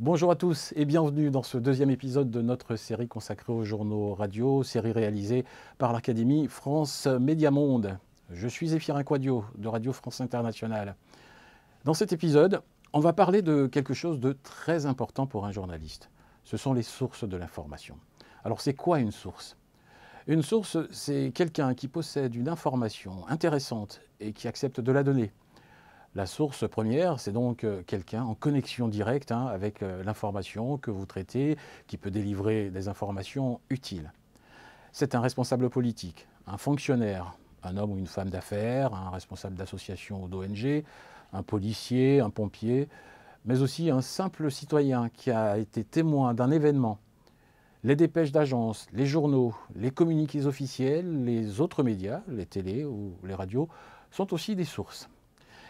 Bonjour à tous et bienvenue dans ce deuxième épisode de notre série consacrée aux journaux radio, série réalisée par l'Académie France Média Monde. Je suis Zéphirin Quadio de Radio France Internationale. Dans cet épisode, on va parler de quelque chose de très important pour un journaliste. Ce sont les sources de l'information. Alors c'est quoi une source ? Une source, c'est quelqu'un qui possède une information intéressante et qui accepte de la donner. La source première, c'est donc quelqu'un en connexion directe avec l'information que vous traitez, qui peut délivrer des informations utiles. C'est un responsable politique, un fonctionnaire, un homme ou une femme d'affaires, un responsable d'association ou d'ONG, un policier, un pompier, mais aussi un simple citoyen qui a été témoin d'un événement. Les dépêches d'agence, les journaux, les communiqués officiels, les autres médias, les télés ou les radios, sont aussi des sources.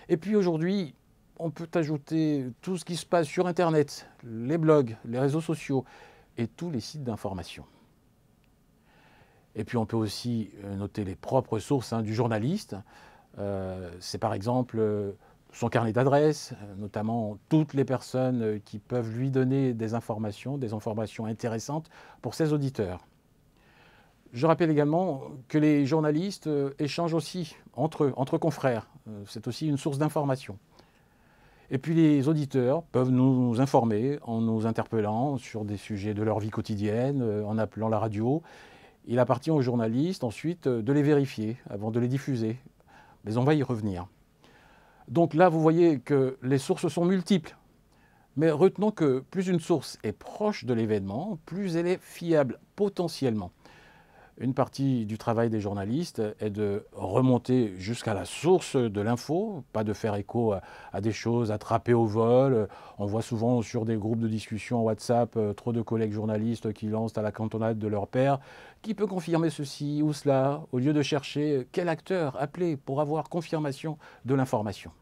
Et puis aujourd'hui, on peut ajouter tout ce qui se passe sur Internet, les blogs, les réseaux sociaux et tous les sites d'information. Et puis on peut aussi noter les propres sources du journaliste. C'est par exemple son carnet d'adresses, notamment toutes les personnes qui peuvent lui donner des informations intéressantes pour ses auditeurs. Je rappelle également que les journalistes échangent aussi entre confrères. C'est aussi une source d'information. Et puis les auditeurs peuvent nous informer en nous interpellant sur des sujets de leur vie quotidienne, en appelant la radio. Il appartient aux journalistes ensuite de les vérifier avant de les diffuser. Mais on va y revenir. Donc là, vous voyez que les sources sont multiples. Mais retenons que plus une source est proche de l'événement, plus elle est fiable potentiellement. Une partie du travail des journalistes est de remonter jusqu'à la source de l'info, pas de faire écho à des choses attrapées au vol. On voit souvent sur des groupes de discussion WhatsApp trop de collègues journalistes qui lancent à la cantonade de leur père qui peut confirmer ceci ou cela, au lieu de chercher quel acteur appeler pour avoir confirmation de l'information.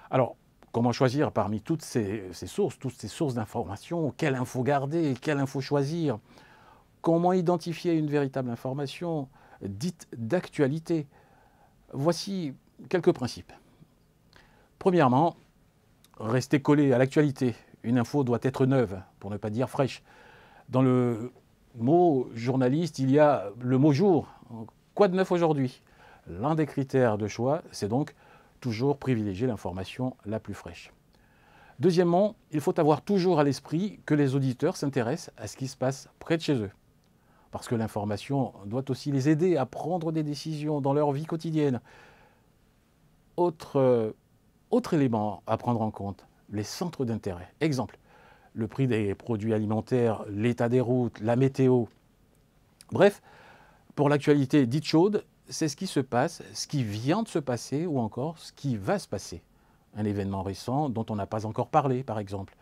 Alors, comment choisir parmi toutes ces sources d'information? Quelle info garder? Quelle info choisir? Comment identifier une véritable information dite d'actualité? Voici quelques principes. Premièrement, restez collé à l'actualité. Une info doit être neuve, pour ne pas dire fraîche. Dans le mot journaliste, il y a le mot jour. Quoi de neuf aujourd'hui? L'un des critères de choix, c'est donc toujours privilégier l'information la plus fraîche. Deuxièmement, il faut avoir toujours à l'esprit que les auditeurs s'intéressent à ce qui se passe près de chez eux. Parce que l'information doit aussi les aider à prendre des décisions dans leur vie quotidienne. Autre élément à prendre en compte, les centres d'intérêt. Exemple, le prix des produits alimentaires, l'état des routes, la météo. Bref, pour l'actualité dite chaude, c'est ce qui se passe, ce qui vient de se passer ou encore ce qui va se passer. Un événement récent dont on n'a pas encore parlé, par exemple.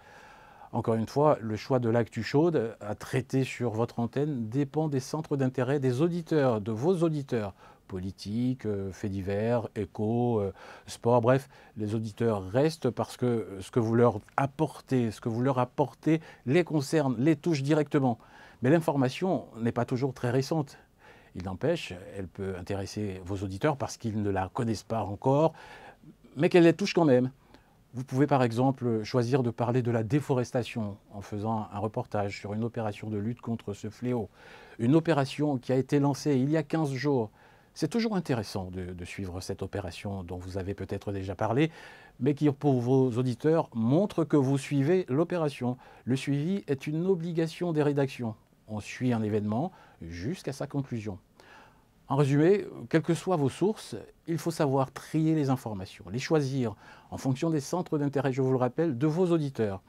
Encore une fois, le choix de l'actu chaude à traiter sur votre antenne dépend des centres d'intérêt des auditeurs, de vos auditeurs. Politique, faits divers, éco, sport, bref, les auditeurs restent parce que ce que vous leur apportez, les concerne, les touche directement. Mais l'information n'est pas toujours très récente. Il n'empêche, elle peut intéresser vos auditeurs parce qu'ils ne la connaissent pas encore, mais qu'elle les touche quand même. Vous pouvez par exemple choisir de parler de la déforestation en faisant un reportage sur une opération de lutte contre ce fléau. Une opération qui a été lancée il y a 15 jours. C'est toujours intéressant de suivre cette opération dont vous avez peut-être déjà parlé, mais qui pour vos auditeurs montre que vous suivez l'opération. Le suivi est une obligation des rédactions. On suit un événement jusqu'à sa conclusion. En résumé, quelles que soient vos sources, il faut savoir trier les informations, les choisir en fonction des centres d'intérêt, je vous le rappelle, de vos auditeurs.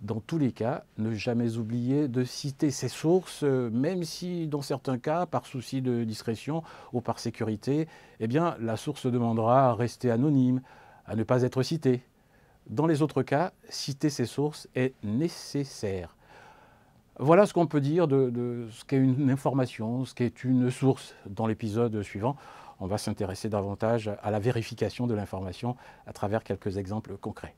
Dans tous les cas, ne jamais oublier de citer ces sources, même si dans certains cas, par souci de discrétion ou par sécurité, eh bien, la source demandera à rester anonyme, à ne pas être citée. Dans les autres cas, citer ces sources est nécessaire. Voilà ce qu'on peut dire de ce qu'est une information, ce qu'est une source. Dans l'épisode suivant, on va s'intéresser davantage à la vérification de l'information à travers quelques exemples concrets.